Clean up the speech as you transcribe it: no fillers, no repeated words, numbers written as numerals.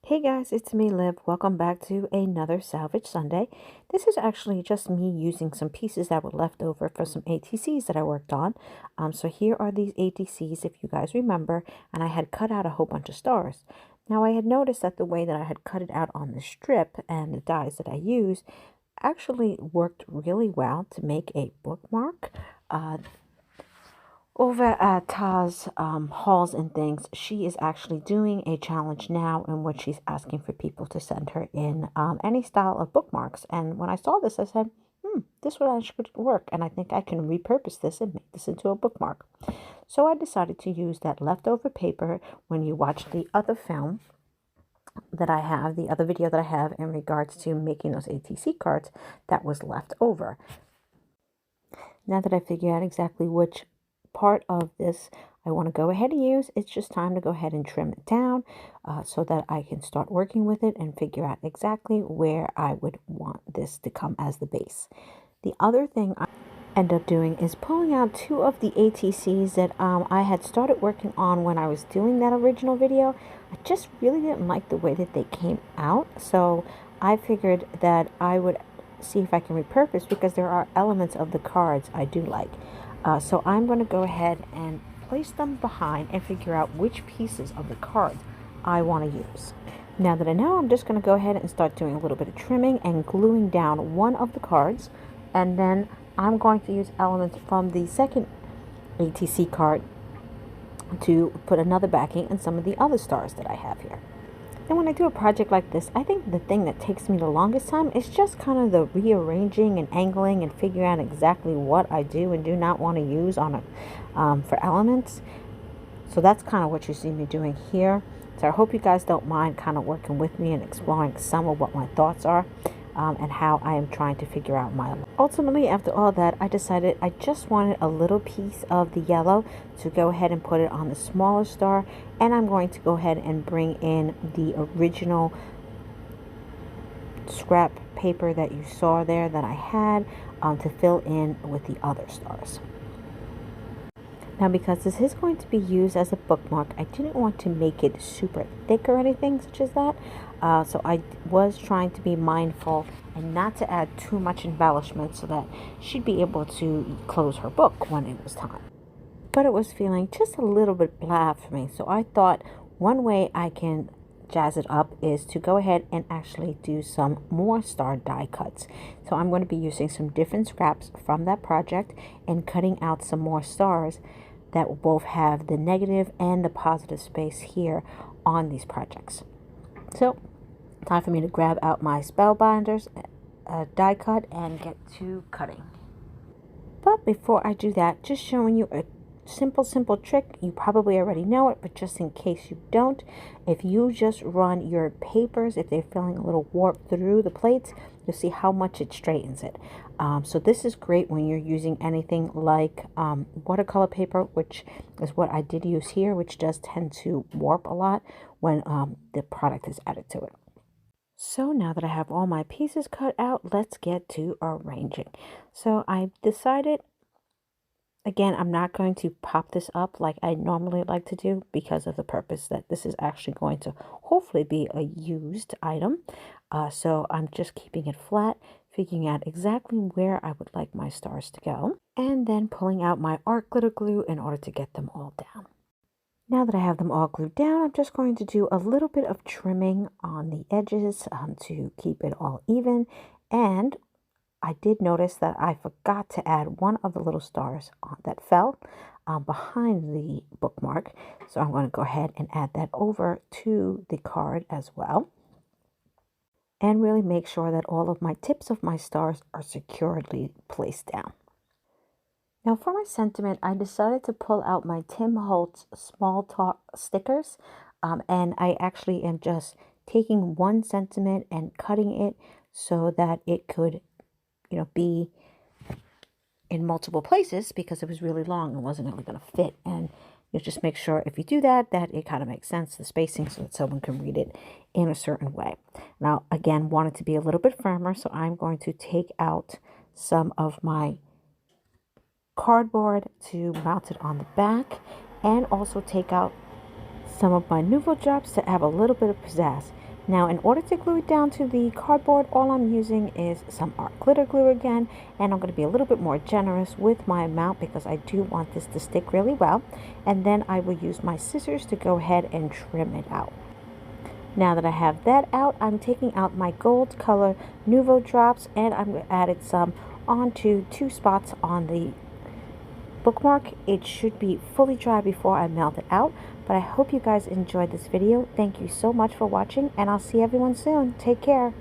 Hey guys, it's me, Liv. Welcome back to another Salvage Sunday. This is actually just me using some pieces that were left over for some ATCs that I worked on. So here are these ATCs, if you guys remember, and I had cut out a whole bunch of stars. Now I had noticed that the way that I had cut it out on the strip and the dies that I used actually worked really well to make a bookmark. Over at Taz Halls and Things, she is actually doing a challenge now in which she's asking for people to send her in any style of bookmarks. And when I saw this, I said, this would actually work. And I think I can repurpose this and make this into a bookmark. So I decided to use that leftover paper when you watch the other film that I have, the other video that I have in regards to making those ATC cards that was left over. Now that I figured out exactly which part of this I want to go ahead and use, it's just time to go ahead and trim it down so that I can start working with it and figure out exactly where I would want this to come as the base. The other thing I end up doing is pulling out two of the ATCs that I had started working on when I was doing that original video. I just really didn't like the way that they came out, so I figured that I would see if I can repurpose, because there are elements of the cards I do like. So I'm going to go ahead and place them behind and figure out which pieces of the cards I want to use. Now that I know, I'm just going to go ahead and start doing a little bit of trimming and gluing down one of the cards. And then I'm going to use elements from the second ATC card to put another backing and some of the other stars that I have here. And when I do a project like this, I think the thing that takes me the longest time is just kind of the rearranging and angling and figuring out exactly what I do and do not want to use on for elements. So that's kind of what you see me doing here. So I hope you guys don't mind kind of working with me and exploring some of what my thoughts are and how I am trying to figure out my life. Ultimately, after all that, I decided I just wanted a little piece of the yellow to go ahead and put it on the smaller star, and I'm going to go ahead and bring in the original scrap paper that you saw there that I had to fill in with the other stars. Now, because this is going to be used as a bookmark, I didn't want to make it super thick or anything such as that. So I was trying to be mindful and not to add too much embellishment so that she'd be able to close her book when it was time. But it was feeling just a little bit blah for me. So I thought one way I can jazz it up is to go ahead and actually do some more star die cuts. So I'm going to be using some different scraps from that project and cutting out some more stars that will both have the negative and the positive space here on these projects. So time for me to grab out my spellbinders, die cut, and get to cutting. But before I do that, just showing you a simple trick. You probably already know it, but just in case you don't, if you just run your papers, if they're feeling a little warped through the plates, you'll see how much it straightens it. So this is great when you're using anything like watercolor paper, which is what I did use here, which does tend to warp a lot when the product is added to it. So now that I have all my pieces cut out, let's get to arranging. So I decided, again, I'm not going to pop this up like I normally like to do because of the purpose that this is actually going to hopefully be a used item. So I'm just keeping it flat, figuring out exactly where I would like my stars to go, and then pulling out my art glitter glue in order to get them all down. Now that I have them all glued down, I'm just going to do a little bit of trimming on the edges to keep it all even. And I did notice that I forgot to add one of the little stars that fell behind the bookmark. So I'm going to go ahead and add that over to the card as well. And really make sure that all of my tips of my stars are securely placed down. Now for my sentiment, I decided to pull out my Tim Holtz small talk stickers. And I actually am just taking one sentiment and cutting it so that it could be in multiple places, because it was really long and wasn't really going to fit. And you just make sure if you do that, that it kind of makes sense, the spacing, so that someone can read it in a certain way. Now, again, want it to be a little bit firmer, so I'm going to take out some of my cardboard to mount it on the back, and also take out some of my Nouveau drops to have a little bit of pizzazz. Now, in order to glue it down to the cardboard, all I'm using is some art glitter glue again, and I'm going to be a little bit more generous with my amount because I do want this to stick really well. And then I will use my scissors to go ahead and trim it out. Now that I have that out, I'm taking out my gold color Nuvo drops, and I'm added some onto 2 spots on the bookmark. It should be fully dry before I melt it out, but I hope you guys enjoyed this video. Thank you so much for watching, and I'll see everyone soon. Take care.